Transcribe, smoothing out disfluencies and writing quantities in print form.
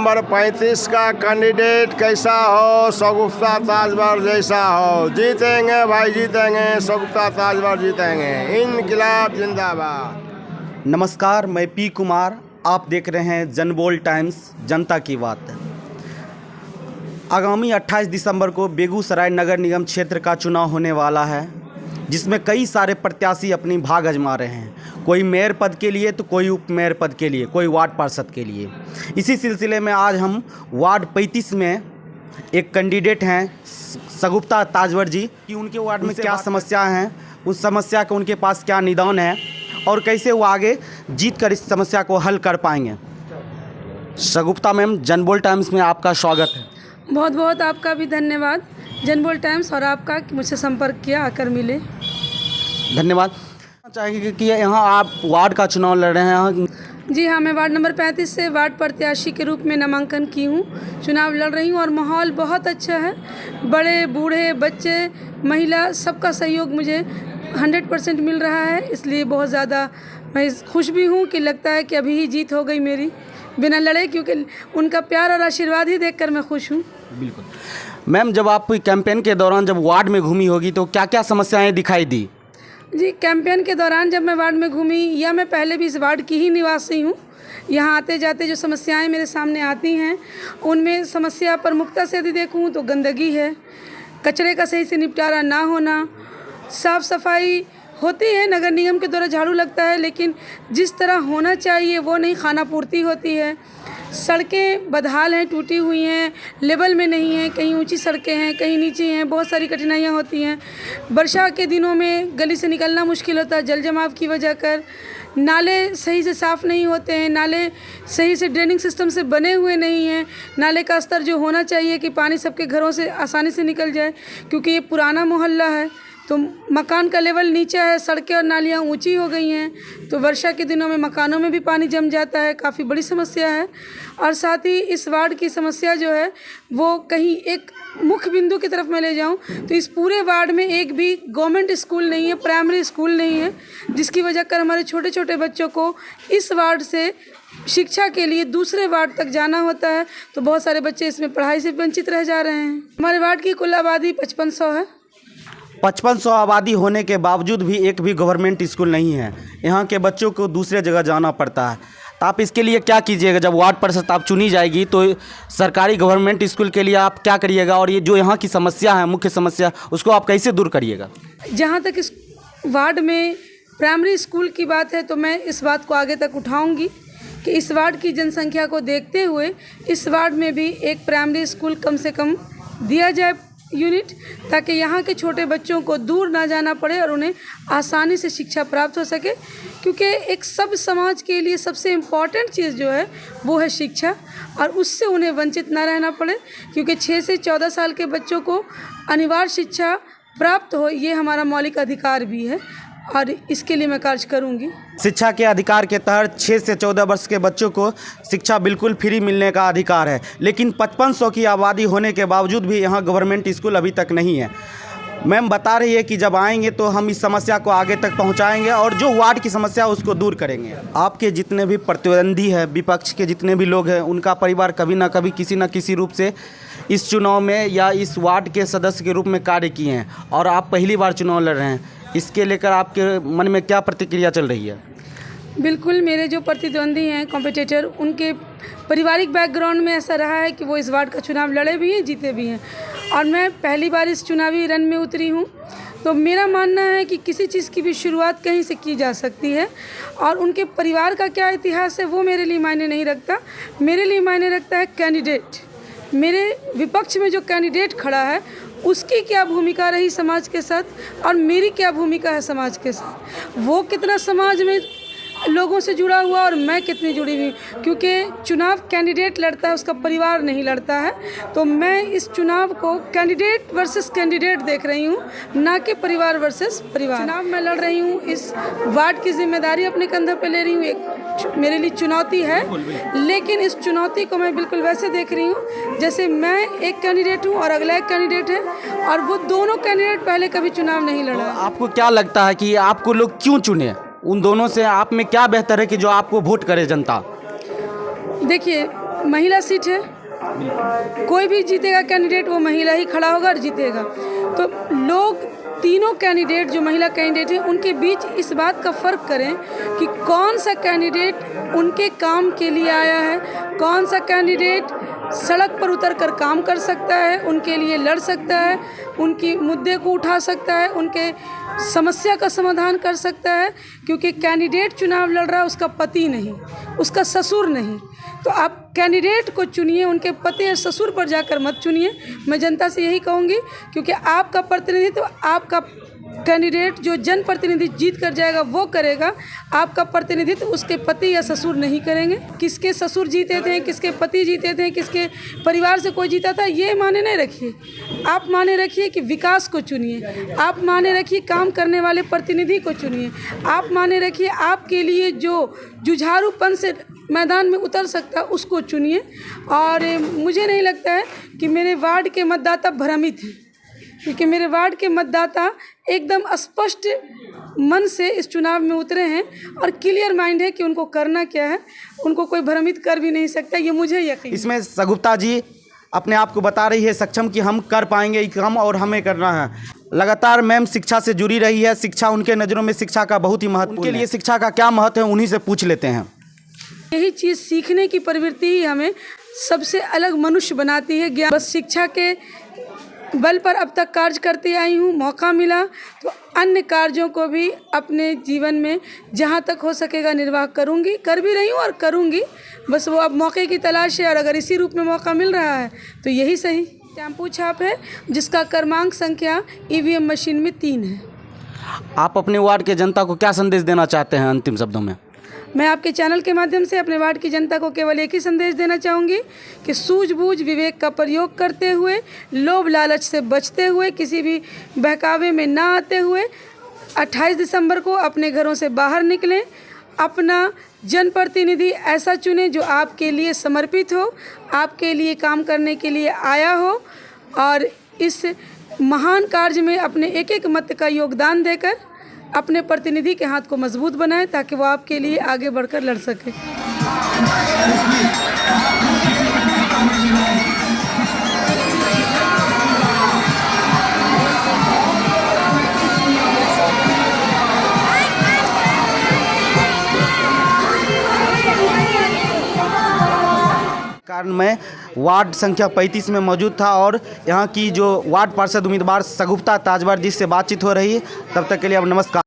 Number 35 का candidate कैसा हो, शगुफ्ता ताजवर जैसा हो। जीतेंगे भाई, जीतेंगे, शगुफ्ता ताजवर जीतेंगे। इनकलाब जिंदाबाद। नमस्कार, मैं पी कुमार, आप देख रहे हैं जनबोल टाइम्स, जनता की बात। आगामी 28 दिसंबर को बेगूसराय नगर निगम क्षेत्र का चुनाव होने वाला है, जिसमें कई सारे प्रत्याशी अपनी भाग आजमा रहे हैं। कोई मेयर पद के लिए तो कोई उप मेयर पद के लिए, कोई वार्ड पार्षद के लिए। इसी सिलसिले में आज हम वार्ड 35 में एक कैंडिडेट हैं शगुफ्ता ताजवर जी कि उनके वार्ड में क्या समस्या हैं, उस समस्या का उनके पास क्या निदान है और कैसे वो आगे जीत कर इस समस्या को हल कर पाएंगे। शगुफ्ता मैम, जनबोल टाइम्स में आपका स्वागत है। बहुत बहुत आपका भी धन्यवाद जनबोल टाइम्स और आपका कि मुझसे संपर्क किया, आकर मिले। धन्यवाद। चाहेंगे कि यहाँ आप वार्ड का चुनाव लड़ रहे हैं। जी हाँ, मैं वार्ड नंबर 35 से वार्ड प्रत्याशी के रूप में नामांकन की हूँ, चुनाव लड़ रही हूँ और माहौल बहुत अच्छा है। बड़े बूढ़े बच्चे महिला सबका सहयोग मुझे 100% मिल रहा है, इसलिए बहुत ज़्यादा मैं खुश भी हूँ कि लगता है कि अभी ही जीत हो गई मेरी बिना लड़े, क्योंकि उनका प्यार और आशीर्वाद ही देखकर मैं खुश हूँ। बिल्कुल मैम, जब आप कैंपेन के दौरान जब वार्ड में घूमी होगी तो क्या क्या समस्याएं दिखाई दी? जी, कैंपेन के दौरान जब मैं वार्ड में घूमी, या मैं पहले भी इस वार्ड की ही निवासी हूँ, यहाँ आते जाते जो समस्याएं मेरे सामने आती हैं, उनमें समस्या प्रमुखता से यदि देखूँ तो गंदगी है, कचरे का सही से निपटारा ना होना, साफ़ सफाई होती है, नगर निगम के द्वारा झाड़ू लगता है, लेकिन जिस तरह होना चाहिए वो नहीं, खाना पूर्ति होती है। सड़कें बदहाल हैं, टूटी हुई हैं, लेवल में नहीं हैं, कहीं ऊंची सड़कें हैं, कहीं नीचे हैं, बहुत सारी कठिनाइयां होती हैं। वर्षा के दिनों में गली से निकलना मुश्किल होता है, जल जमाव की वजह कर। नाले सही से साफ़ नहीं होते हैं, नाले सही से ड्रेनिंग सिस्टम से बने हुए नहीं हैं। नाले का स्तर जो होना चाहिए कि पानी सबके घरों से आसानी से निकल जाए, क्योंकि ये पुराना मोहल्ला है तो मकान का लेवल नीचा है, सड़कें और नालियाँ ऊंची हो गई हैं, तो वर्षा के दिनों में मकानों में भी पानी जम जाता है, काफ़ी बड़ी समस्या है। और साथ ही इस वार्ड की समस्या जो है वो कहीं एक मुख्य बिंदु की तरफ मैं ले जाऊं तो इस पूरे वार्ड में एक भी गवर्नमेंट स्कूल नहीं है, प्राइमरी स्कूल नहीं है, जिसकी वजह कर हमारे छोटे छोटे बच्चों को इस वार्ड से शिक्षा के लिए दूसरे वार्ड तक जाना होता है, तो बहुत सारे बच्चे इसमें पढ़ाई से वंचित रह जा रहे हैं। हमारे वार्ड की कुल आबादी 5500 है। 5500 आबादी होने के बावजूद भी एक भी गवर्नमेंट स्कूल नहीं है। यहाँ के बच्चों को दूसरे जगह जाना पड़ता है, तो आप इसके लिए क्या कीजिएगा? जब वार्ड पार्षद आप चुनी जाएगी तो सरकारी गवर्नमेंट स्कूल के लिए आप क्या करिएगा, और ये जो यहाँ की समस्या है, मुख्य समस्या, उसको आप कैसे दूर करिएगा? जहाँ तक इस वार्ड में प्राइमरी स्कूल की बात है तो मैं इस बात को आगे तक उठाऊँगी कि इस वार्ड की जनसंख्या को देखते हुए इस वार्ड में भी एक प्राइमरी स्कूल कम से कम दिया जाए यूनिट, ताकि यहाँ के छोटे बच्चों को दूर ना जाना पड़े और उन्हें आसानी से शिक्षा प्राप्त हो सके, क्योंकि एक सब समाज के लिए सबसे इम्पॉर्टेंट चीज़ जो है वो है शिक्षा, और उससे उन्हें वंचित ना रहना पड़े, क्योंकि 6 से 14 साल के बच्चों को अनिवार्य शिक्षा प्राप्त हो, ये हमारा मौलिक अधिकार भी है और इसके लिए मैं कार्य करूंगी। शिक्षा के अधिकार के तहत 6 से 14 वर्ष के बच्चों को शिक्षा बिल्कुल फ्री मिलने का अधिकार है, लेकिन 5500 की आबादी होने के बावजूद भी यहाँ गवर्नमेंट स्कूल अभी तक नहीं है। मैम बता रही है कि जब आएंगे तो हम इस समस्या को आगे तक पहुँचाएंगे और जो वार्ड की समस्या है उसको दूर करेंगे। आपके जितने भी प्रतिद्वंदी हैं, विपक्ष के जितने भी लोग हैं, उनका परिवार कभी ना कभी किसी न किसी रूप से इस चुनाव में या इस वार्ड के सदस्य के रूप में कार्य किए हैं, और आप पहली बार चुनाव लड़ रहे हैं, इसके लेकर आपके मन में क्या प्रतिक्रिया चल रही है? बिल्कुल, मेरे जो प्रतिद्वंदी हैं, कॉम्पिटिटर, उनके पारिवारिक बैकग्राउंड में ऐसा रहा है कि वो इस वार्ड का चुनाव लड़े भी हैं, जीते भी हैं, और मैं पहली बार इस चुनावी रन में उतरी हूँ। तो मेरा मानना है कि किसी चीज़ की भी शुरुआत कहीं से की जा सकती है, और उनके परिवार का क्या इतिहास है वो मेरे लिए मायने नहीं रखता। मेरे लिए मायने रखता है कैंडिडेट, मेरे विपक्ष में जो कैंडिडेट खड़ा है उसकी क्या भूमिका रही समाज के साथ, और मेरी क्या भूमिका है समाज के साथ, वो कितना समाज में लोगों से जुड़ा हुआ और मैं कितनी जुड़ी हुई, क्योंकि चुनाव कैंडिडेट लड़ता है, उसका परिवार नहीं लड़ता है। तो मैं इस चुनाव को कैंडिडेट वर्सेस कैंडिडेट देख रही हूँ, ना कि परिवार वर्सेस परिवार। चुनाव मैं लड़ रही हूँ, इस वार्ड की जिम्मेदारी अपने कंधे पे ले रही हूँ, एक मेरे लिए चुनौती है, लेकिन इस चुनौती को मैं बिल्कुल वैसे देख रही हूँ जैसे मैं एक कैंडिडेट हूँ और अगला एक कैंडिडेट है, और वो दोनों कैंडिडेट पहले कभी चुनाव नहीं लड़ा। तो आपको क्या लगता है कि आपको लोग क्यों चुने? उन दोनों से आप में क्या बेहतर है कि जो आपको वोट करे जनता? देखिए, महिला सीट है, कोई भी जीतेगा कैंडिडेट वो महिला ही खड़ा होगा और जीतेगा। तो लोग तीनों कैंडिडेट जो महिला कैंडिडेट हैं उनके बीच इस बात का फ़र्क करें कि कौन सा कैंडिडेट उनके काम के लिए आया है, कौन सा कैंडिडेट सड़क पर उतर कर काम कर सकता है, उनके लिए लड़ सकता है, उनकी मुद्दे को उठा सकता है, उनके समस्या का समाधान कर सकता है। क्योंकि कैंडिडेट चुनाव लड़ रहा है उसका पति नहीं, उसका ससुर नहीं। तो आप कैंडिडेट को चुनिए, उनके पति और ससुर पर जाकर मत चुनिए। मैं जनता से यही कहूँगी, क्योंकि आपका प्रतिनिधित्व तो आपका कैंडिडेट जो जनप्रतिनिधि जीत कर जाएगा वो करेगा, आपका प्रतिनिधित्व उसके पति या ससुर नहीं करेंगे। किसके ससुर जीते थे, किसके पति जीते थे, किसके परिवार से कोई जीता था, ये माने नहीं रखिए। आप माने रखिए कि विकास को चुनिए, आप माने रखिए काम करने वाले प्रतिनिधि को चुनिए, आप माने रखिए आपके लिए जो जुझारूपन से मैदान में उतर सकता है उसको चुनिए। और मुझे नहीं लगता है कि मेरे वार्ड के मतदाता भ्रमित हैं, क्योंकि मेरे वार्ड के मतदाता एकदम स्पष्ट मन से इस चुनाव में उतरे हैं और क्लियर माइंड है कि उनको करना क्या है। उनको कोई भ्रमित कर भी नहीं सकता, ये मुझे यकीन है। इसमें सगुप्ता जी अपने आप को बता रही है सक्षम कि हम कर पाएंगे ये काम और हमें करना है। लगातार मैम शिक्षा से जुड़ी रही है, शिक्षा उनके नज़रों में शिक्षा का बहुत ही महत्व, उनके लिए शिक्षा का क्या महत्व है उन्हीं से पूछ लेते हैं। यही चीज़ सीखने की प्रवृत्ति ही हमें सबसे अलग मनुष्य बनाती है। ज्ञान बस शिक्षा के बल पर अब तक कार्य करती आई हूँ। मौका मिला तो अन्य कार्यों को भी अपने जीवन में जहाँ तक हो सकेगा निर्वाह करूँगी, कर भी रही हूँ और करूँगी। बस वो अब मौके की तलाश है और अगर इसी रूप में मौका मिल रहा है तो यही सही। टेम्पू छाप है जिसका क्रमांक संख्या ईवीएम मशीन में 3 है। आप अपने वार्ड के जनता को क्या संदेश देना चाहते हैं अंतिम शब्दों में? मैं आपके चैनल के माध्यम से अपने वार्ड की जनता को केवल एक ही संदेश देना चाहूँगी कि सूझबूझ विवेक का प्रयोग करते हुए, लोभ लालच से बचते हुए, किसी भी बहकावे में ना आते हुए 28 दिसंबर को अपने घरों से बाहर निकलें। अपना जनप्रतिनिधि ऐसा चुनें जो आपके लिए समर्पित हो, आपके लिए काम करने के लिए आया हो और इस महान कार्य में अपने एक एक मत का योगदान देकर अपने प्रतिनिधि के हाथ को मजबूत बनाएं ताकि वो आपके लिए आगे बढ़कर लड़ सके। कारण मैं वार्ड संख्या 35 में मौजूद था और यहाँ की जो वार्ड पार्षद उम्मीदवार सगुप्ता ताजवार जी से बातचीत हो रही है। तब तक के लिए अब नमस्कार।